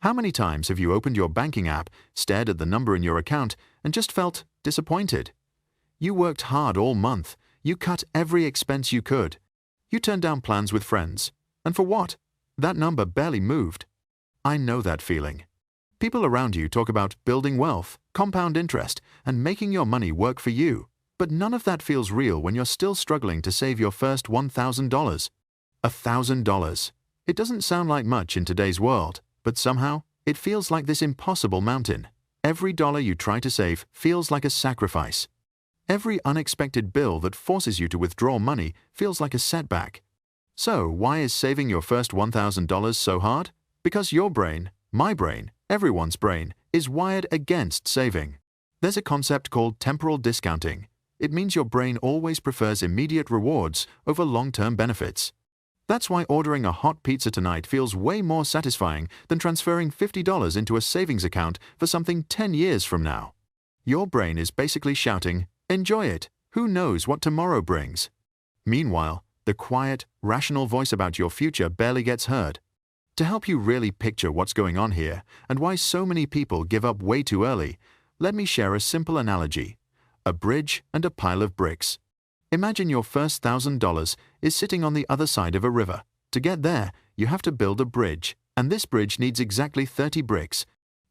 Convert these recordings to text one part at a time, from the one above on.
How many times have you opened your banking app, stared at the number in your account, and just felt disappointed? You worked hard all month. You cut every expense you could. You turned down plans with friends. And for what? That number barely moved. I know that feeling. People around you talk about building wealth, compound interest, and making your money work for you. But none of that feels real when you're still struggling to save your first $1,000. $1,000. It doesn't sound like much in today's world, but somehow it feels like this impossible mountain. Every dollar you try to save feels like a sacrifice. Every unexpected bill that forces you to withdraw money feels like a setback. So why is saving your first $1,000 so hard? Because your brain, my brain, everyone's brain, is wired against saving. There's a concept called temporal discounting. It means your brain always prefers immediate rewards over long-term benefits. That's why ordering a hot pizza tonight feels way more satisfying than transferring $50 into a savings account for something 10 years from now. Your brain is basically shouting, "Enjoy it. Who knows what tomorrow brings?" Meanwhile, the quiet, rational voice about your future barely gets heard. To help you really picture what's going on here and why so many people give up way too early, let me share a simple analogy: a bridge and a pile of bricks. Imagine your first $1,000 is sitting on the other side of a river. To get there, you have to build a bridge, and this bridge needs exactly 30 bricks.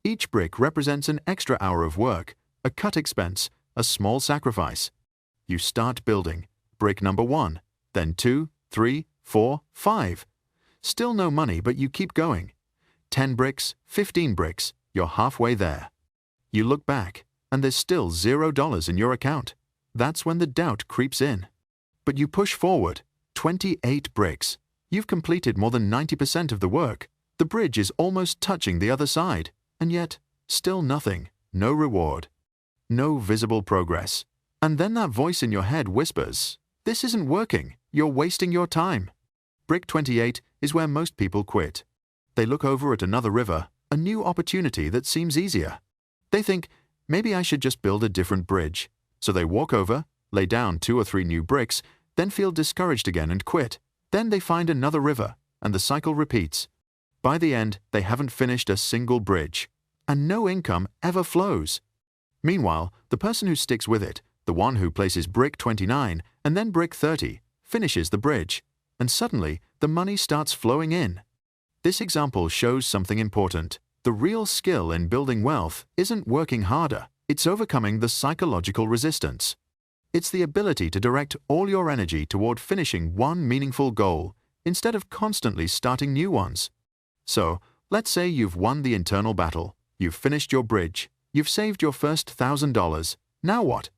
Each brick represents an extra hour of work, a cut expense, a small sacrifice. You start building. Brick number 1, then 2, 3, 4, 5. Still no money, but you keep going. 10 bricks, 15 bricks, you're halfway there. You look back, and there's still $0 in your account. That's when the doubt creeps in. But you push forward. 28 bricks. You've completed more than 90% of the work. The bridge is almost touching the other side. And yet, still nothing. No reward. No visible progress. And then that voice in your head whispers, "This isn't working. You're wasting your time." Brick 28 is where most people quit. They look over at another river, a new opportunity that seems easier. They think, maybe I should just build a different bridge. So they walk over, lay down 2 or 3 new bricks, then feel discouraged again and quit. Then they find another river, and the cycle repeats. By the end, they haven't finished a single bridge, and no income ever flows. Meanwhile, the person who sticks with it, the one who places brick 29 and then brick 30, finishes the bridge, and suddenly the money starts flowing in. This example shows something important. The real skill in building wealth isn't working harder. It's overcoming the psychological resistance. It's the ability to direct all your energy toward finishing one meaningful goal instead of constantly starting new ones. So, let's say you've won the internal battle. You've finished your bridge. You've saved your first $1,000. Now what?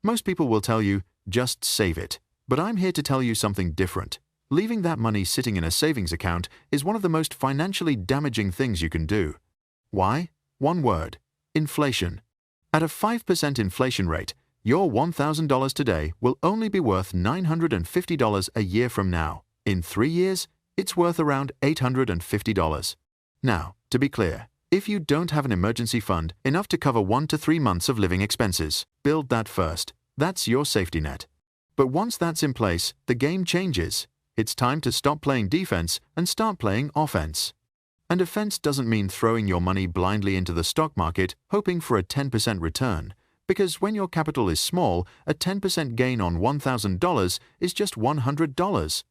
Most people will tell you, just save it. But I'm here to tell you something different. Leaving that money sitting in a savings account is one of the most financially damaging things you can do. Why? One word: inflation. At a 5% inflation rate, your $1,000 today will only be worth $950 a year from now. In 3 years, it's worth around $850. Now, to be clear, if you don't have an emergency fund enough to cover 1 to 3 months of living expenses, build that first. That's your safety net. But once that's in place, the game changes. It's time to stop playing defense and start playing offense. And offense doesn't mean throwing your money blindly into the stock market hoping for a 10% return, because when your capital is small, a 10% gain on $1,000 is just $100.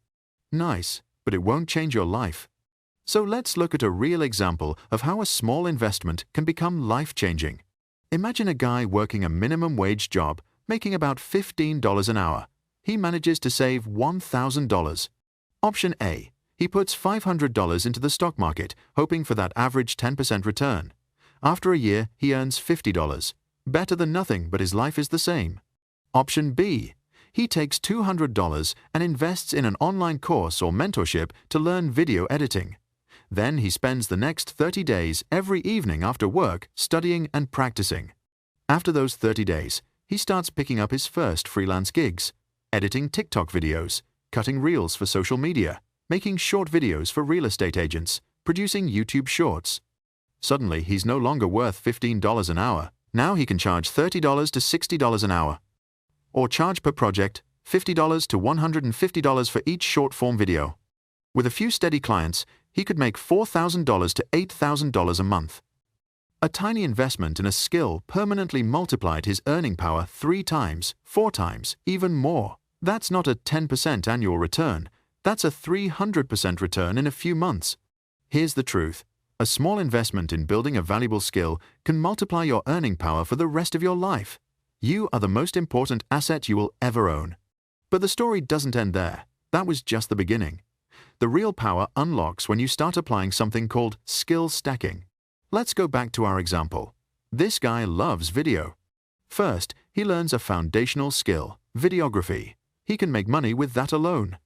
Nice, but it won't change your life. So let's look at a real example of how a small investment can become life-changing. Imagine a guy working a minimum wage job, making about $15 an hour. He manages to save $1,000. Option A. He puts $500 into the stock market, hoping for that average 10% return. After a year, he earns $50. Better than nothing, but his life is the same. Option B. He takes $200 and invests in an online course or mentorship to learn video editing. Then he spends the next 30 days every evening after work studying and practicing. After those 30 days, he starts picking up his first freelance gigs, editing TikTok videos, cutting reels for social media, making short videos for real estate agents, producing YouTube shorts. Suddenly, he's no longer worth $15 an hour. Now he can charge $30 to $60 an hour. Or charge per project, $50 to $150 for each short-form video. With a few steady clients, he could make $4,000 to $8,000 a month. A tiny investment in a skill permanently multiplied his earning power 3 times, 4 times, even more. That's not a 10% annual return. That's a 300% return in a few months. Here's the truth. A small investment in building a valuable skill can multiply your earning power for the rest of your life. You are the most important asset you will ever own. But the story doesn't end there. That was just the beginning. The real power unlocks when you start applying something called skill stacking. Let's go back to our example. This guy loves video. First, he learns a foundational skill, videography. He can make money with that alone.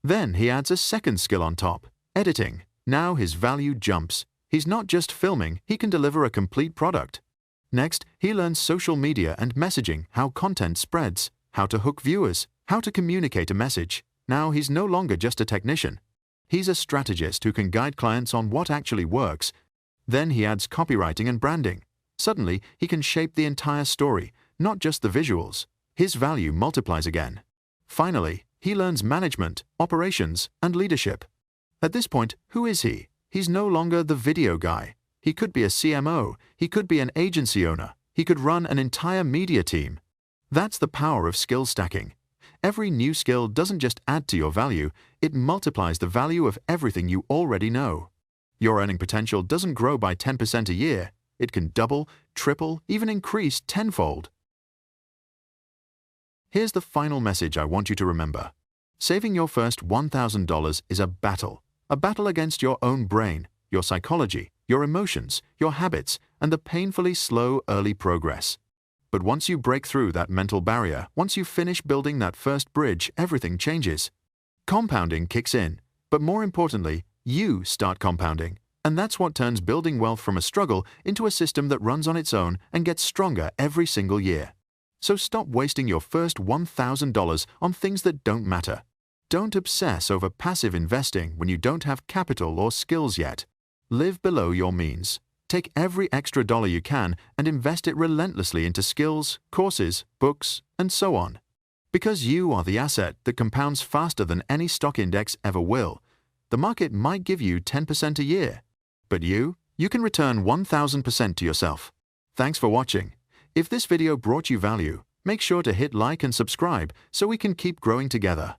Then he adds a second skill on top, editing. Now his value jumps. He's not just filming, he can deliver a complete product. Next, he learns social media and messaging, how content spreads, how to hook viewers, how to communicate a message. Now he's no longer just a technician. He's a strategist who can guide clients on what actually works. Then he adds copywriting and branding. Suddenly, he can shape the entire story, not just the visuals. His value multiplies again. Finally, he learns management, operations, and leadership. At this point, who is he? He's no longer the video guy. He could be a CMO. He could be an agency owner. He could run an entire media team. That's the power of skill stacking. Every new skill doesn't just add to your value, it multiplies the value of everything you already know. Your earning potential doesn't grow by 10% a year. It can double, triple, even increase tenfold. Here's the final message I want you to remember. Saving your first $1,000 is a battle against your own brain, your psychology, your emotions, your habits, and the painfully slow early progress. But once you break through that mental barrier, once you finish building that first bridge, everything changes. Compounding kicks in, but more importantly, you start compounding. And that's what turns building wealth from a struggle into a system that runs on its own and gets stronger every single year. So stop wasting your first $1,000 on things that don't matter. Don't obsess over passive investing when you don't have capital or skills yet. Live below your means. Take every extra dollar you can and invest it relentlessly into skills, courses, books, and so on. Because you are the asset that compounds faster than any stock index ever will. The market might give you 10% a year, but you can return 1,000% to yourself. Thanks for watching. If this video brought you value, make sure to hit like and subscribe so we can keep growing together.